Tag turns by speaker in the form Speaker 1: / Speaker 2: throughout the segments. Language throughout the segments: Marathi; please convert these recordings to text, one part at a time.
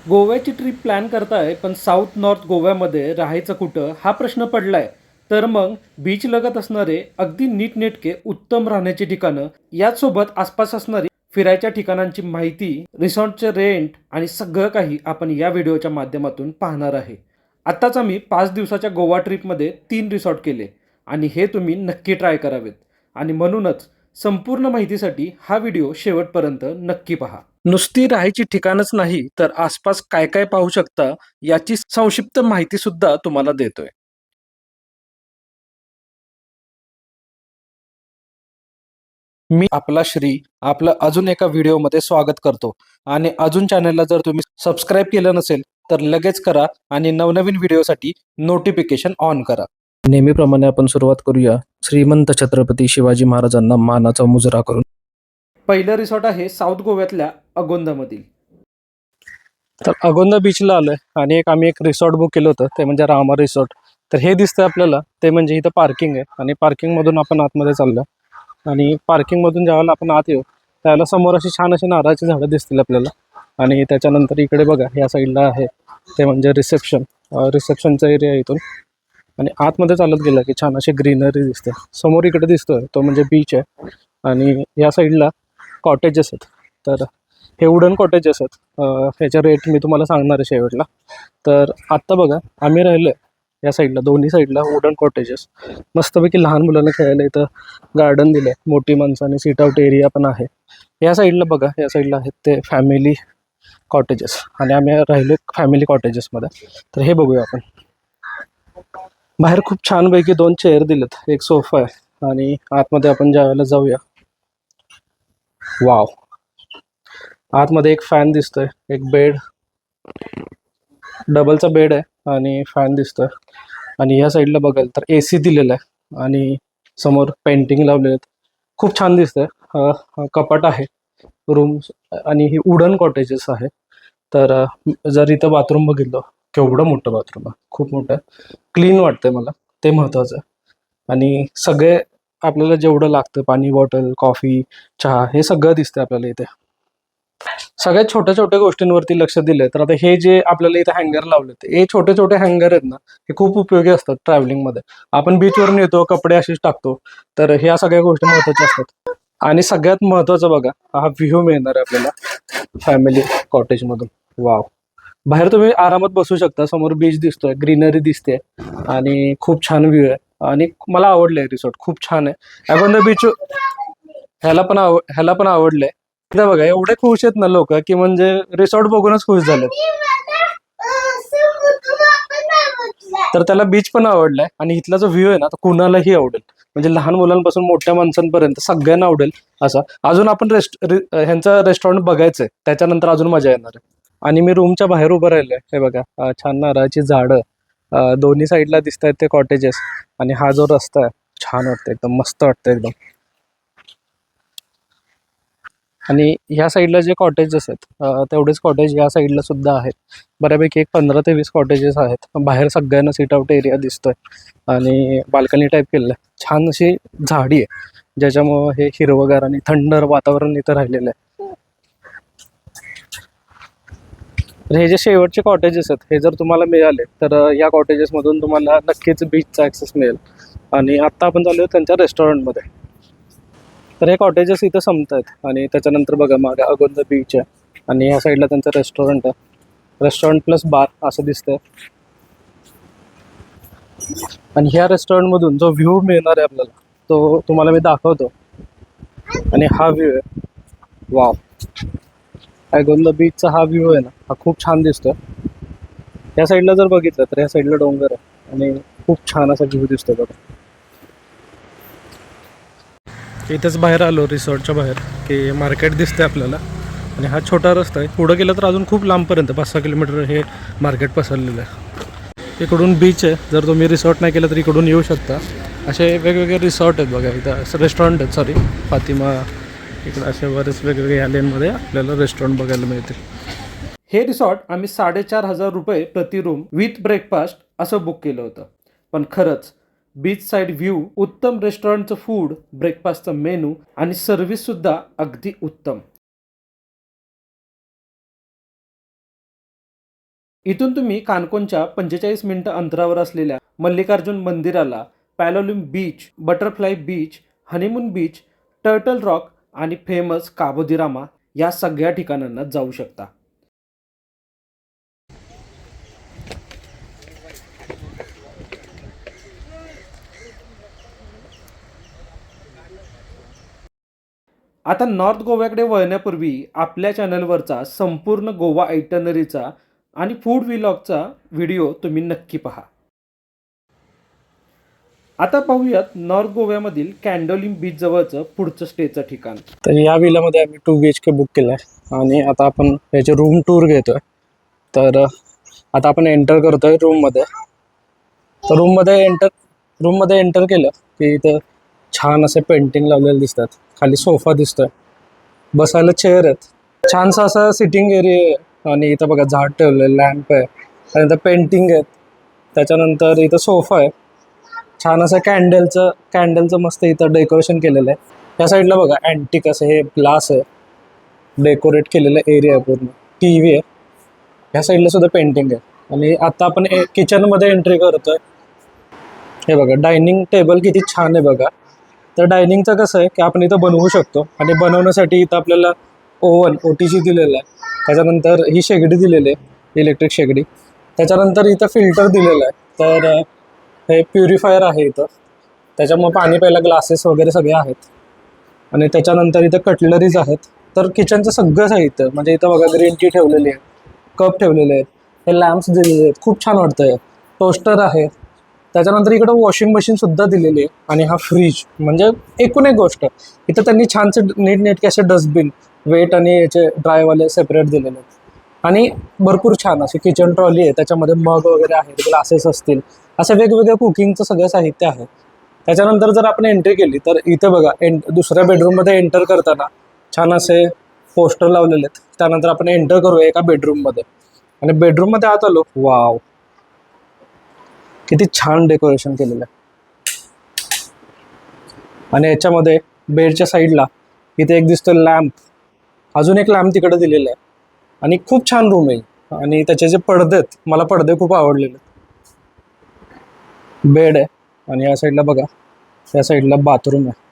Speaker 1: गोव्याची ट्रिप प्लॅन करताय पण साऊथ नॉर्थ गोव्यामध्ये राहायचं कुठं हा प्रश्न पडलाय. तर मग बीच लगत असणारे अगदी नीटनेटके उत्तम राहण्याची ठिकाणं, याचसोबत आसपास असणारी फिरायच्या ठिकाणांची माहिती, रिसॉर्टचे रेंट आणि सगळं काही आपण या व्हिडिओच्या माध्यमातून पाहणार आहे. आत्ताच आम्ही 5 दिवसाच्या गोवा ट्रिपमध्ये 3 रिसॉर्ट केले आणि हे तुम्ही नक्की ट्राय करावेत. आणि म्हणूनच संपूर्ण माहितीसाठी हा व्हिडिओ शेवटपर्यंत नक्की पहा. नुसती राहायची ठिकाणच नाही तर आसपास काय काय पाहू शकता याची संक्षिप्त माहिती सुद्धा तुम्हाला देतोय. मी आपला श्री आपलं अजून एका व्हिडिओमध्ये स्वागत करतो. आणि अजून चॅनलला जर तुम्ही सबस्क्राईब केलं नसेल तर लगेच करा आणि नवनवीन व्हिडिओसाठी नोटिफिकेशन ऑन करा. नेहमीप्रमाणे आपण सुरुवात करूया श्रीमंत छत्रपती शिवाजी महाराजांना मानाचा मुजरा करून. पहिलं रिसॉर्ट आहे साऊथ गोव्यातल्या अगोंदामधील. तर अगोंदा बीचला आलोय आणि आम्ही एक रिसॉर्ट बुक केलं होतं, ते म्हणजे रामा रिसॉर्ट. तर हे दिसतंय आपल्याला, ते म्हणजे इथं पार्किंग आहे आणि पार्किंगमधून आपण आतमध्ये चाललो. आणि पार्किंगमधून ज्यावेळेला आपण आत येऊ त्यावेळेला समोर अशी छान अशी नारळाची झाडं दिसतील आपल्याला. आणि त्याच्यानंतर इकडे बघा, या साईडला आहे ते म्हणजे रिसेप्शनचा एरिया आहे इथून. आणि आतमध्ये चालत गेला की छान अशी ग्रीनरी दिसते. समोर इकडे दिसतोय तो म्हणजे बीच आहे. आणि या साईडला कॉटेजेस आहेत. तर हे वुडन कॉटेजेस आहेत. ह्याच्या रेट मी तुम्हाला सांगणार आहे शेवटला. तर आत्ता बघा, आम्ही राहिलो या साईडला, दोन्ही साईडला वुडन कॉटेजेस. मस्तपैकी लहान मुलांना खेळायला इथं गार्डन दिलं आहे, मोठी माणसाने सीट आउट एरिया पण आहे. या साईडला बघा, या साईडला आहेत ते फॅमिली कॉटेजेस आणि आम्ही राहिलो फॅमिली कॉटेजेसमध्ये. तर हे बघूया आपण. बाहेर खूप छानपैकी 2 चेअर दिलेत, एक सोफा आहे. आणि आतमध्ये आपण ज्या वेळेला जाऊया, वाव, आतमध्ये एक फॅन दिसतोय, एक बेड, डबलचा बेड आहे आणि फॅन दिसतोय. आणि या साईडला बघाल तर AC दिलेला आहे आणि समोर पेंटिंग लावले आहेत. खूप छान दिसतंय. कपाट आहे, रूम्स. आणि ही वुडन कॉटेजेस आहे. तर जर इथं बाथरूम बघितलं, केवढं मोठं बाथरूम आहे, खूप मोठं आहे. क्लीन वाटतंय मला, ते महत्त्वाचं आहे. आणि सगळे आपल्याला जेवढं लागतं, पाणी बॉटल, कॉफी, चहा, हे सगळं दिसतंय आपल्याला इथे. सगळ्यात छोट्या छोट्या गोष्टींवरती लक्ष दिलंय. तर आता हे जे आपल्याला इथे हँगर लावलेत, हे छोटे छोटे हँगर आहेत ना, हे खूप उपयोगी असतात ट्रॅव्हलिंगमध्ये. आपण बीचवरून येतो, कपडे असेच टाकतो, तर ह्या सगळ्या गोष्टी महत्त्वाच्या असतात. आणि सगळ्यात महत्त्वाचं बघा, हा व्ह्यू मिळणार आहे आपल्याला फॅमिली कॉटेजमधून. वाव, बाहेर तुम्ही आरामात बसू शकता, समोर बीच दिसतोय, ग्रीनरी दिसते आणि खूप छान व्ह्यू आहे. आणि मला आवडलंय रिसॉर्ट, खूप छान आहे. अगोंदा बीच ह्याला पण आवडलंय. इथं बघा, एवढे खुश आहेत ना लोक, की म्हणजे रिसॉर्ट बघूनच खुश झाले. तर त्याला बीच पण आवडलाय आणि इथला जो व्ह्यू आहे ना, तो कुणालाही आवडेल. म्हणजे लहान मुलांपासून मोठ्या माणसांपर्यंत सगळ्यांना आवडेल असा. अजून आपण ह्यांचं रेस्टॉरंट बघायचंय, त्याच्यानंतर अजून मजा येणार आहे. आणि मी रूमच्या बाहेर उभं राहिलोय, हे बघा, छान नारळाची झाडं, दोन्ही साईडला दिसत आहेत ते कॉटेजेस. आणि हा जो रस्ता आहे, छान वाटतं, एकदम मस्त वाटतं एकदम. आणि ह्या साईडला जे कॉटेजेस आहेत, तेवढेच कॉटेज या साईडला सुद्धा आहेत. बऱ्यापैकी एक 15 ते 20 कॉटेजेस आहेत. बाहेर सगळ्यांना सीट आउट एरिया दिसतोय आणि बाल्कनी टाईप केलेलं आहे. छान अशी झाडी आहे, ज्याच्यामुळं हे हिरवगार आणि थंड वातावरण इथं राहिलेलं आहे. तर हे जे शेवटचे कॉटेजेस आहेत, हे जर तुम्हाला मिळाले तर या कॉटेजेसमधून तुम्हाला नक्कीच बीचचा ॲक्सेस मिळेल. आणि आत्ता आपण चालू त्यांच्या रेस्टॉरंटमध्ये. तर हे कॉटेजेस इथं संपत आहेत आणि त्याच्यानंतर बघा, मागे अगोदर बीच आहे आणि या साईडला त्यांचं रेस्टॉरंट आहे. रेस्टॉरंट प्लस बार असं दिसतंय. आणि ह्या रेस्टॉरंटमधून जो व्ह्यू मिळणार आहे आपल्याला, तो तुम्हाला मी दाखवतो. आणि हा व्ह्यू आहे, वाव, अगोंदा बीचचा हा व्ह्यू आहे ना, हा खूप छान दिसतोय. या साईडला जर बघितलं तर या साईडला डोंगर आहे आणि खूप छान असा व्ह्यू दिसतोय बघा. इथेच बाहेर आलो रिसॉर्टच्या बाहेर, की मार्केट दिसतंय आपल्याला. आणि हा छोटा रस्ता आहे, पुढं गेलं तर अजून खूप लांबपर्यंत 5-6 किलोमीटर हे मार्केट पसरलेलं आहे. इकडून बीच आहे, जर तुम्ही रिसॉर्ट नाही केलं तर इकडून येऊ शकता. असे वेगवेगळे रिसॉर्ट आहेत बघा इथं, रेस्टॉरंट आहेत, सॉरी, फातिमा, इकडं असे बरेच वेगवेगळे या लेनमध्ये आपल्याला रेस्टॉरंट बघायला मिळतील. हे रिसॉर्ट आम्ही 4,500 रुपये प्रति रूम विथ ब्रेकफास्ट असं बुक केलं होतं. पण खरंच बीच साईड व्ह्यू, उत्तम रेस्टॉरंटचं फूड, ब्रेकफास्टचं मेनू आणि सर्व्हिससुद्धा अगदी उत्तम. इथून तुम्ही कानकोणच्या 45 मिनिटं अंतरावर असलेल्या मल्लिकार्जुन मंदिराला, Palolem beach, butterfly beach, honeymoon beach, turtle rock आणि फेमस काबो दी रामा या सगळ्या ठिकाणांना जाऊ शकता. आता नॉर्थ गोव्याकडे वळण्यापूर्वी आपल्या चॅनलवरचा संपूर्ण गोवा आयटनरीचा आणि फूड व्लॉगचा व्हिडिओ तुम्ही नक्की पहा. आता पाहूयात नॉर्थ गोव्यामधील कॅन्डोलिम बीच जवळचं पुढचं स्टेचं ठिकाण.
Speaker 2: तर या विलामध्ये आम्ही 2 BHK बुक केलं आहे आणि आता आपण याचे रूम टूर घेतोय. तर आता आपण एंटर करतोय रूममध्ये. तर रूममध्ये एंटर केलं की इथं छान असे पेंटिंग लावलेले दिसतात. खाली सोफा दिसतोय, बसायला चेअर आहेत, छानसा असा सिटिंग एरिया आहे आणि इथं बघा झाड ठेवलेलं, लॅम्प आहे, त्यानंतर पेंटिंग आहेत, त्याच्यानंतर इथं सोफा आहे, छान असं कॅन्डलचं मस्त इथं डेकोरेशन केलेलं आहे. त्या साईडला बघा अँटिक असं हे ग्लास आहे, डेकोरेट केलेलं एरिया आहे, पूर्ण टी व्ही आहे. ह्या साईडला सुद्धा पेंटिंग आहे. आणि आता आपण किचनमध्ये एंट्री करतोय. हे बघा डायनिंग टेबल किती छान आहे बघा. तर डायनिंगचं कसं आहे की आपण इथं बनवू शकतो आणि बनवण्यासाठी इथं आपल्याला ओव्हन OTG दिलेलं आहे. त्याच्यानंतर ही शेगडी दिलेली आहे, इलेक्ट्रिक शेगडी. त्याच्यानंतर इथं फिल्टर दिलेलं आहे. तर हे प्युरिफायर आहे इथं, त्याच्यामुळे पाणी प्यायला ग्लासेस वगैरे सगळे आहेत. आणि त्याच्यानंतर इथं कटलरीज आहेत. तर किचनचं सगळं साहित्य म्हणजे इथं बघा ग्रीन टी ठेवलेली आहे, कप ठेवलेले आहेत, हे लॅम्प्स दिलेले आहेत, खूप छान वाटतंय. टोस्टर आहे. त्याच्यानंतर इकडं वॉशिंग मशीनसुद्धा दिलेली आहे आणि हा फ्रीज. म्हणजे एकूण एक गोष्ट इथं त्यांनी छानसे नीटनेटके असे डस्टबिन वेट आणि याचे ड्रायवाले सेपरेट दिलेले आहेत. आणि भरपूर छान अशी किचन ट्रॉली आहे, त्याच्यामध्ये मग वगैरे आहेत, ग्लासेस असतील, असं वेगवेगळं कुकिंगचं सगळं साहित्य आहे. त्याच्यानंतर जर आपण एंट्री केली तर इथे बघा दुसऱ्या बेडरूममध्ये एंटर करताना छान असे पोस्टर लावलेले आहेत. त्यानंतर आपण एंटर करूया एका बेडरूममध्ये आणि बेडरूममध्ये आत आलो. वाव, किती छान डेकोरेशन केलेलं आहे. आणि याच्यामध्ये बेडच्या साईडला इथे एक दिसतो लॅम्प, अजून एक लॅम्प तिकडे दिलेला आहे. आणि खूप छान रूम आहे. आणि त्याचे जे पडदे आहेत, मला पडदे खूप आवडलेले. बेड आहे आणि या साईडला बघा, या साईडला बाथरूम आहे.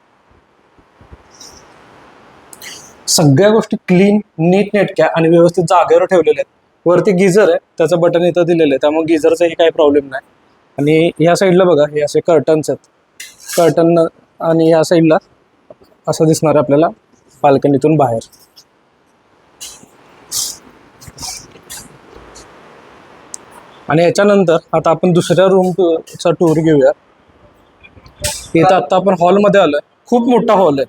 Speaker 2: सगळ्या गोष्टी क्लीन, नीटनेटक्या आणि व्यवस्थित जागेवर ठेवलेल्या आहेत. वरती गिझर आहे, त्याचं बटन इथं दिलेलं आहे, त्यामुळे गिझरचाही काही प्रॉब्लेम नाही. आणि या साईडला बघा हे असे कर्टन्स आहेत, कर्टन. आणि या साईडला असं दिसणार आहे आपल्याला बाल्कनीतून बाहेर. आणि याच्यानंतर आता आपण दुसऱ्या रूमचा टूर घेऊया. इथं आता आपण हॉलमध्ये आलोय. खूप मोठा हॉल आहे,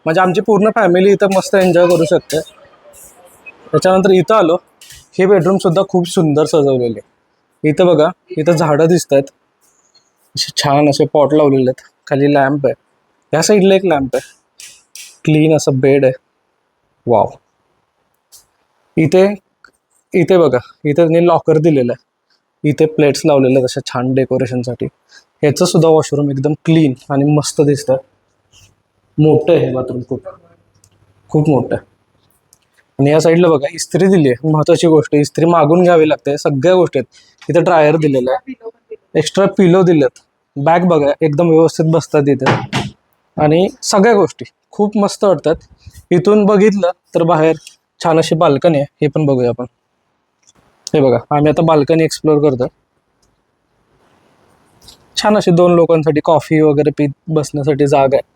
Speaker 2: म्हणजे आमची पूर्ण फॅमिली इथं मस्त एन्जॉय करू शकते. त्याच्यानंतर इथं आलो. हे बेडरूम सुद्धा खूप सुंदर सजवलेले आहे. इथं बघा, इथं झाडं दिसत आहेत, असे छान असे पॉट लावलेले आहेत, खाली लॅम्प आहे, या साईडला एक लॅम्प आहे, क्लीन असं बेड आहे. वाव. इथे इथे बघा, इथे त्यांनी लॉकर दिलेलं आहे, इथे प्लेट्स लावलेले आहेत अशा छान डेकोरेशनसाठी. ह्याचं सुद्धा वॉशरूम एकदम क्लीन आणि मस्त दिसतं. मोठं आहे हे बाथरूम, खूप खूप मोठं आहे. आणि या साईडला बघा इस्त्री दिली आहे. महत्वाची गोष्ट, इस्त्री मागून घ्यावी लागते. सगळ्या गोष्टी आहेत. इथे ड्रायर दिलेला आहे, एक्स्ट्रा पिलो दिलेत, बॅग बघा एकदम व्यवस्थित बसतात इथे. आणि सगळ्या गोष्टी खूप मस्त वाटतात. इथून बघितलं तर बाहेर छान अशी बाल्कनी आहे, हे पण बघूया आपण. हे बघा, आम्ही आता बाल्कनी एक्सप्लोर करतो. छान अशी 2 लोकांसाठी कॉफी वगैरे पीत बसण्यासाठी जागा आहे.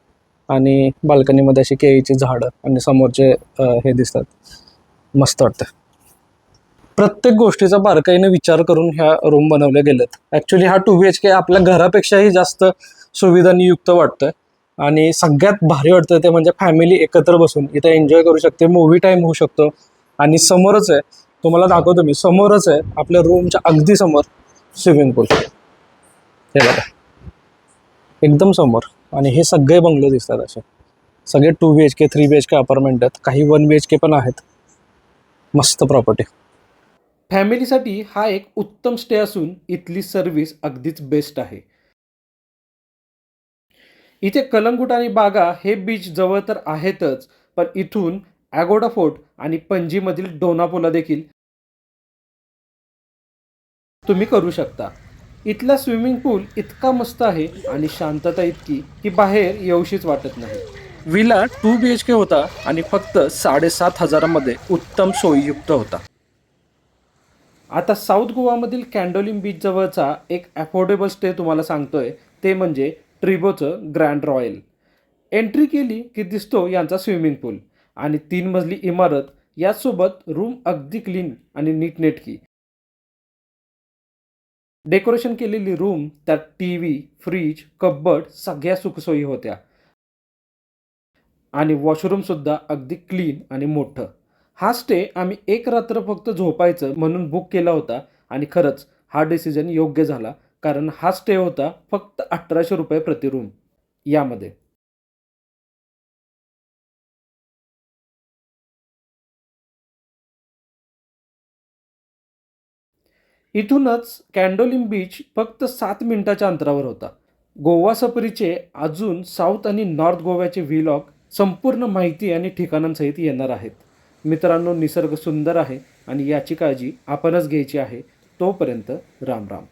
Speaker 2: आणि बाल्कनीमध्ये अशी केळीची झाडं आणि समोरचे हे दिसतात, मस्त वाटतं. प्रत्येक गोष्टीचा बारकाईने विचार करून ह्या रूम बनवल्या गेल्यात. ॲक्च्युली हा 2 BHK आपल्या घरापेक्षाही जास्त सुविधांनी युक्त वाटतोय. आणि सगळ्यात भारी वाटतं ते म्हणजे फॅमिली एकत्र बसून इथं एन्जॉय करू शकते, मूव्ही टाईम होऊ शकतो. आणि समोरच आहे, तुम्हाला दाखवतो मी, समोरच आहे आपल्या रूमच्या अगदी समोर स्विमिंग पूल. हे बघा, एकदम समोर. आणि हे सगळे बंगलो दिसतात असे, सगळे 2 BHK 3 BHK अपार्टमेंट आहेत, काही 1 BHK पण आहेत. मस्त प्रॉपर्टी.
Speaker 1: फॅमिलीसाठी हा एक उत्तम स्टे असून इथली सर्व्हिस अगदीच बेस्ट आहे. इथे कलंगूट आणि बागा हे बीच जवळ तर आहेतच, पण इथून ॲगोडा फोर्ट आणि पणजीमधील डोनापोला देखील तुम्ही करू शकता. इथला स्विमिंग पूल इतका मस्त आहे आणि शांतता इतकी की बाहेर येऊशीच वाटत नाही. विला 2 BHK होता आणि फक्त 7,500मध्ये उत्तम सोयीयुक्त होता. आता साऊथ गोवामधील कॅन्डोलिम बीच जवळचा एक अफोर्डेबल स्टे तुम्हाला सांगतोय, ते म्हणजे ट्रिबोचं ग्रँड रॉयल. एंट्री केली की दिसतो यांचा स्विमिंग पूल आणि 3 मजली इमारत, यासोबत रूम अगदी क्लीन आणि नीटनेटकी. डेकोरेशन केलेली रूम, त्यात टीव्ही, फ्रीज, कपबर्ड सगळ्या सुखसोयी होत्या आणि वॉशरूम सुद्धा अगदी क्लीन आणि मोठं. हा स्टे आम्ही एक रात्र फक्त झोपायचं म्हणून बुक केला होता आणि खरंच हा डिसिजन योग्य झाला, कारण हा स्टे होता फक्त ₹1,800 प्रति रूम यामध्ये. इथूनच कॅन्डोलिम बीच फक्त 7 मिनिटाच्या अंतरावर होता. गोवा सफरीचे अजून साऊथ आणि नॉर्थ गोव्याचे व्लॉग संपूर्ण माहिती आणि ठिकाणांसहित येणार आहेत. मित्रांनो, निसर्ग सुंदर आहे आणि याची काळजी आपणच घ्यायची आहे. तोपर्यंत राम राम.